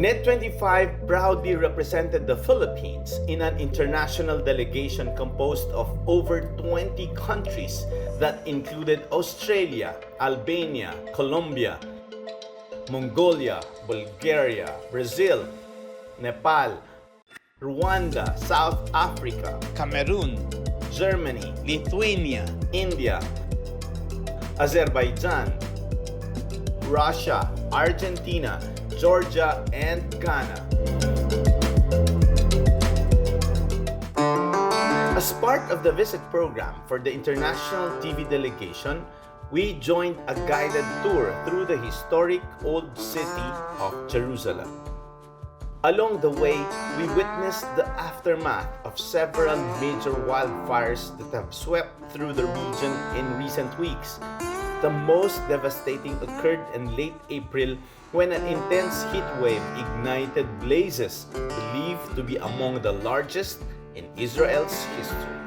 NET25 proudly represented the Philippines in an international delegation composed of over 20 countries that included Australia, Albania, Colombia, Mongolia, Bulgaria, Brazil, Nepal, Rwanda, South Africa, Cameroon, Germany, Lithuania, India, Azerbaijan, Russia, Argentina, Georgia, and Ghana. As part of the visit program for the international TV delegation, we joined a guided tour through the historic old city of Jerusalem. Along the way, we witnessed the aftermath of several major wildfires that have swept through the region in recent weeks. The most devastating occurred in late April when an intense heat wave ignited blazes believed to be among the largest in Israel's history.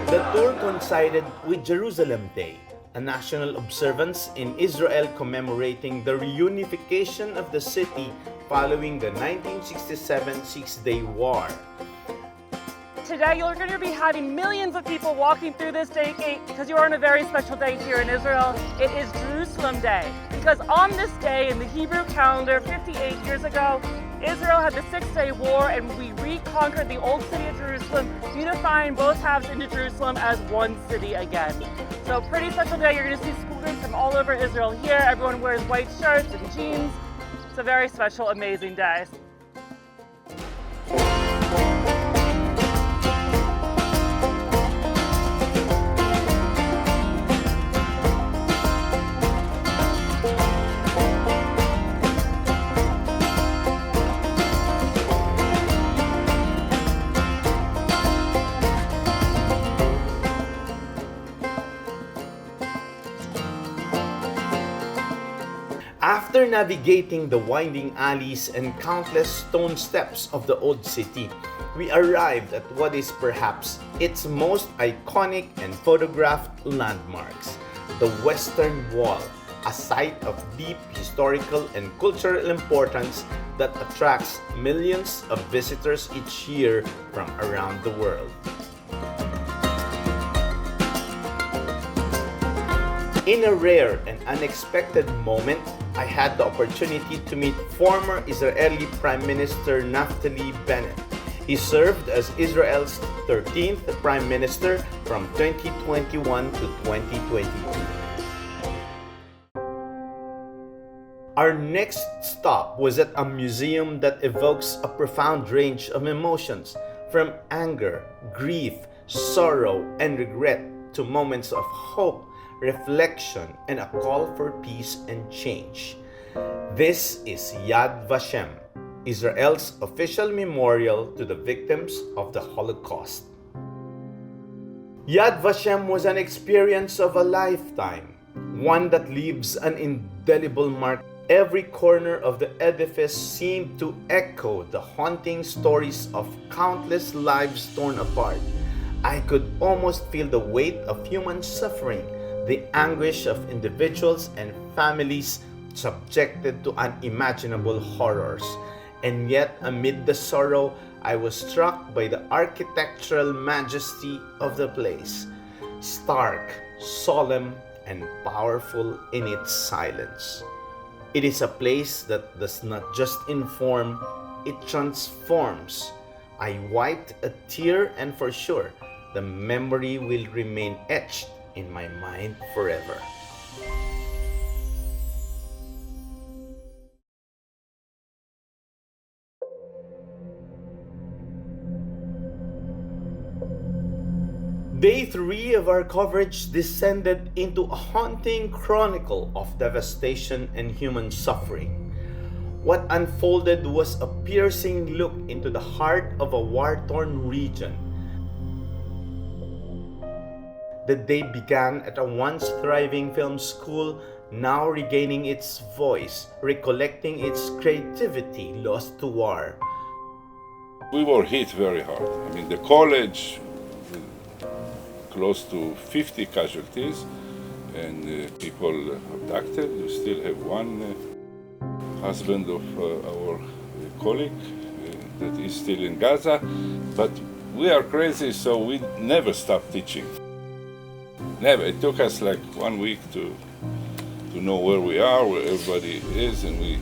The tour coincided with Jerusalem Day, a national observance in Israel commemorating the reunification of the city following the 1967 Six-Day War. Today you're going to be having millions of people walking through this day gate because you are on a very special day here in Israel. It is Jerusalem Day because on this day in the Hebrew calendar 58 years ago, Israel had the Six-Day War and we reconquered the old city of Jerusalem, unifying both halves into Jerusalem as one city again. So pretty special day. You're going to see students from all over Israel here. Everyone wears white shirts and jeans. It's a very special, amazing day. After navigating the winding alleys and countless stone steps of the old city, we arrived at what is perhaps its most iconic and photographed landmarks, the Western Wall, a site of deep historical and cultural importance that attracts millions of visitors each year from around the world. In a rare and unexpected moment, I had the opportunity to meet former Israeli Prime Minister Naftali Bennett. He served as Israel's 13th Prime Minister from 2021 to 2022. Our next stop was at a museum that evokes a profound range of emotions, from anger, grief, sorrow, and regret to moments of hope, reflection, and a call for peace and change. This is Yad Vashem, Israel's official memorial to the victims of the Holocaust. Yad Vashem was an experience of a lifetime, one that leaves an indelible mark. Every corner of the edifice seemed to echo the haunting stories of countless lives torn apart. I could almost feel the weight of human suffering, the anguish of individuals and families subjected to unimaginable horrors. And yet, amid the sorrow, I was struck by the architectural majesty of the place, stark, solemn, and powerful in its silence. It is a place that does not just inform, it transforms. I wiped a tear, and for sure, the memory will remain etched in my mind forever. Day 3 of our coverage descended into a haunting chronicle of devastation and human suffering. What unfolded was a piercing look into the heart of a war-torn region. The day began at a once thriving film school, now regaining its voice, recollecting its creativity lost to war. We were hit very hard. I mean, the college, close to 50 casualties, and people abducted. We still have one husband of our colleague that is still in Gaza, but we are crazy, so we never stop teaching. Never. It took us like 1 week to know where we are, where everybody is, and we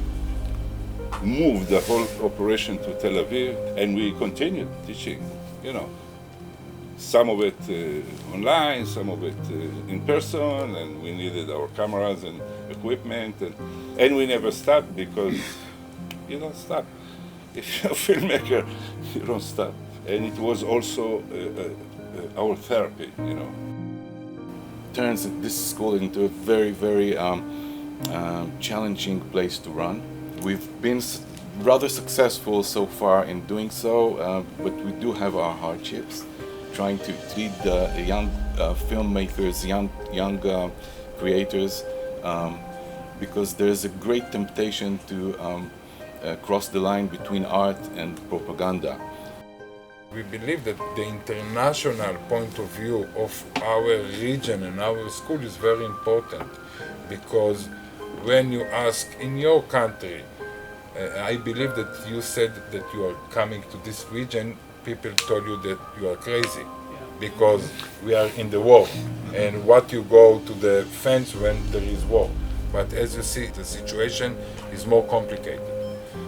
moved the whole operation to Tel Aviv, and we continued teaching, some of it online, some of it in person, and we needed our cameras and equipment, and we never stopped because you don't stop. If you're a filmmaker, you don't stop. And it was also our therapy, Turns this school into a very, very challenging place to run. We've been rather successful so far in doing so, but we do have our hardships. Trying to treat the young filmmakers, young creators, because there's a great temptation to cross the line between art and propaganda. We believe that the international point of view of our region and our school is very important, because when you ask in your country, I believe that you said that you are coming to this region, people told you that you are crazy because we are in the war, and what you go to the fence when there is war. But as you see, the situation is more complicated.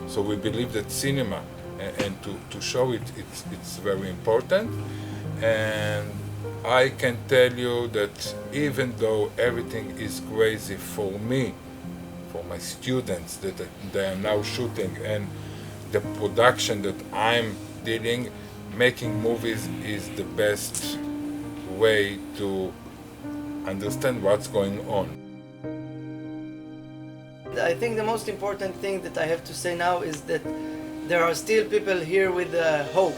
So we believe that cinema, and to show it, it's very important. And I can tell you that even though everything is crazy for me, for my students that they are now shooting, and the production that I'm dealing, making movies is the best way to understand what's going on. I think the most important thing that I have to say now is that there are still people here with hope.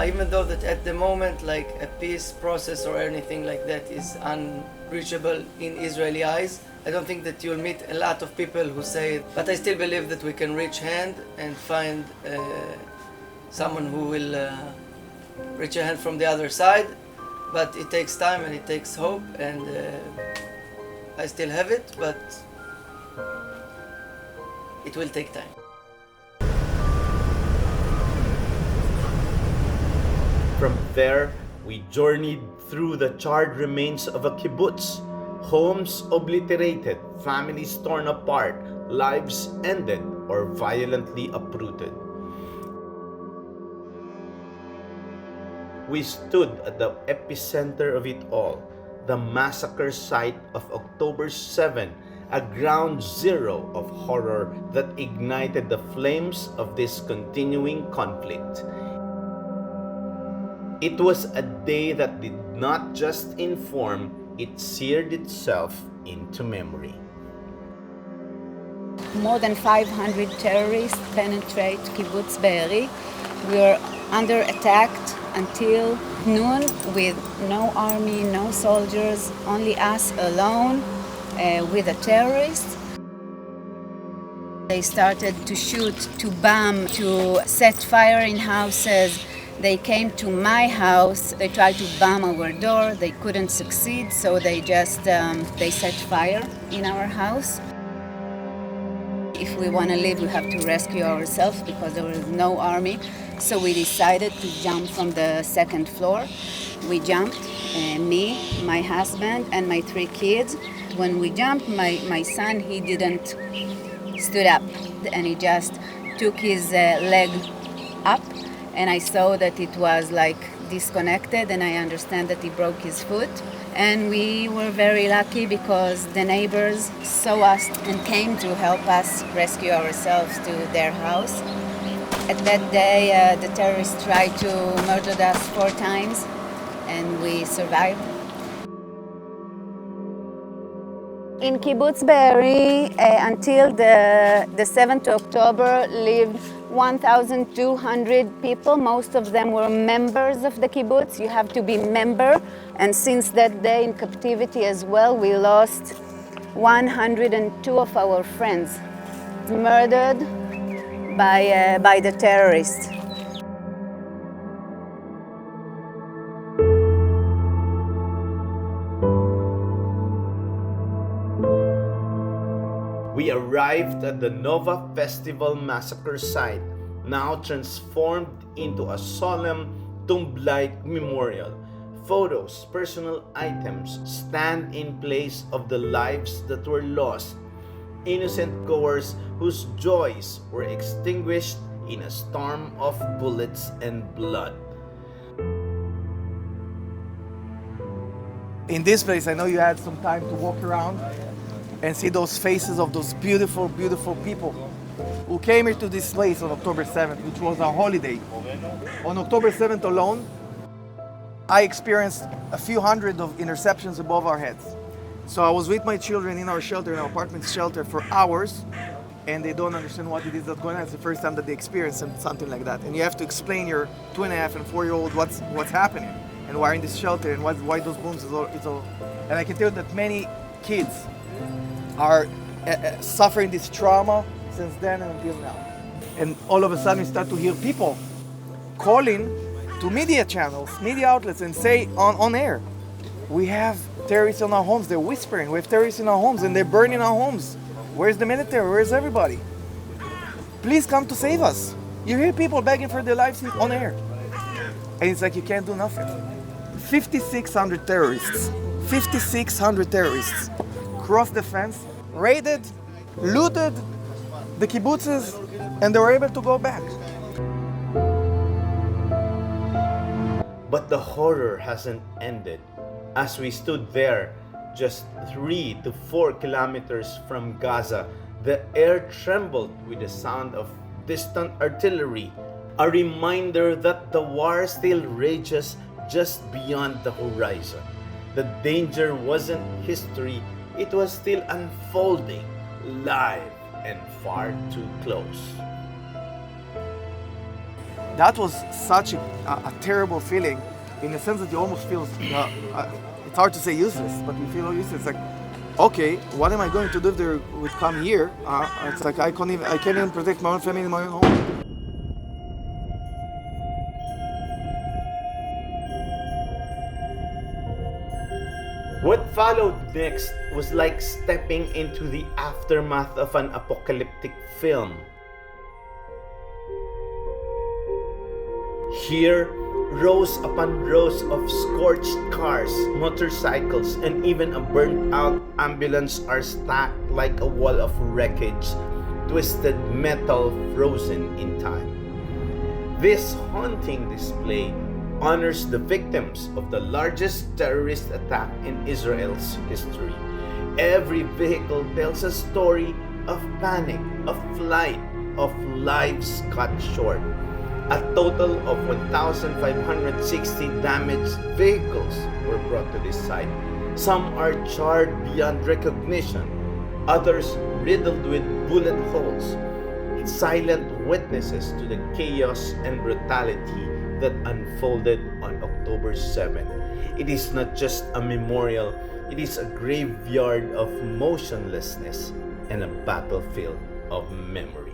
Even though that at the moment, like a peace process or anything like that is unreachable in Israeli eyes, I don't think that you'll meet a lot of people who say it. But I still believe that we can reach hand and find someone who will reach a hand from the other side. But it takes time and it takes hope, and I still have it, but it will take time. From there, we journeyed through the charred remains of a kibbutz, homes obliterated, families torn apart, lives ended or violently uprooted. We stood at the epicenter of it all, the massacre site of October 7, a ground zero of horror that ignited the flames of this continuing conflict. It was a day that did not just inform, it seared itself into memory. More than 500 terrorists penetrate kibbutz Be'eri. We were under attack until noon with no army, no soldiers, only us alone with the terrorists. They started to shoot, to bomb, to set fire in houses. They came to my house. They tried to bomb our door. They couldn't succeed, so they just they set fire in our house. If we want to live, we have to rescue ourselves because there was no army. So we decided to jump from the second floor. We jumped, me, my husband, and my 3 kids. When we jumped, my son, he didn't stood up, and he just took his leg up, and I saw that it was like disconnected, and I understand that he broke his foot. And we were very lucky because the neighbors saw us and came to help us rescue ourselves to their house. At that day, the terrorists tried to murder us 4 times, and we survived. In kibbutz Be'eri, until the 7th of October, lived 1,200 people. Most of them were members of the kibbutz. You have to be member. And since that day in captivity as well, we lost 102 of our friends, murdered by the terrorists. We arrived at the Nova Festival Massacre site, now transformed into a solemn tomb-like memorial. Photos, personal items stand in place of the lives that were lost, innocent goers whose joys were extinguished in a storm of bullets and blood. In this place, I know you had some time to walk around and see those faces of those beautiful, beautiful people who came here to this place on October 7th, which was a holiday. On October 7th alone, I experienced a few hundred of interceptions above our heads. So I was with my children in our shelter, in our apartment shelter, for hours, and they don't understand what it is that's going on. It's the first time that they experience something like that. And you have to explain your 2.5 and 4-year-old what's happening and why in this shelter and why those booms is all. And I can tell you that many kids are suffering this trauma since then and until now. And all of a sudden we start to hear people calling to media channels, media outlets, and say on air, we have terrorists in our homes. They're whispering, we have terrorists in our homes and they're burning our homes. Where's the military? Where's everybody? Please come to save us. You hear people begging for their lives on air. And it's like you can't do nothing. 5,600 terrorists crossed the fence, raided, looted the kibbutzes, and they were able to go back. But the horror hasn't ended. As we stood there, just 3 to 4 kilometers from Gaza, the air trembled with the sound of distant artillery, a reminder that the war still rages just beyond the horizon. The danger wasn't history, it was still unfolding, live and far too close. That was such a terrible feeling, in the sense that you almost feel, it's hard to say useless, but you feel useless. It's like, okay, what am I going to do if they would come here? It's like I can't even protect my own family in my own home. What followed next was like stepping into the aftermath of an apocalyptic film. Here, rows upon rows of scorched cars, motorcycles, and even a burnt-out ambulance are stacked like a wall of wreckage, twisted metal frozen in time. This haunting display honors the victims of the largest terrorist attack in Israel's history. Every vehicle tells a story of panic, of flight, of lives cut short. A total of 1,560 damaged vehicles were brought to this site. Some are charred beyond recognition, others riddled with bullet holes. Silent witnesses to the chaos and brutality that unfolded on October 7. It is not just a memorial, it is a graveyard of motionlessness and a battlefield of memory.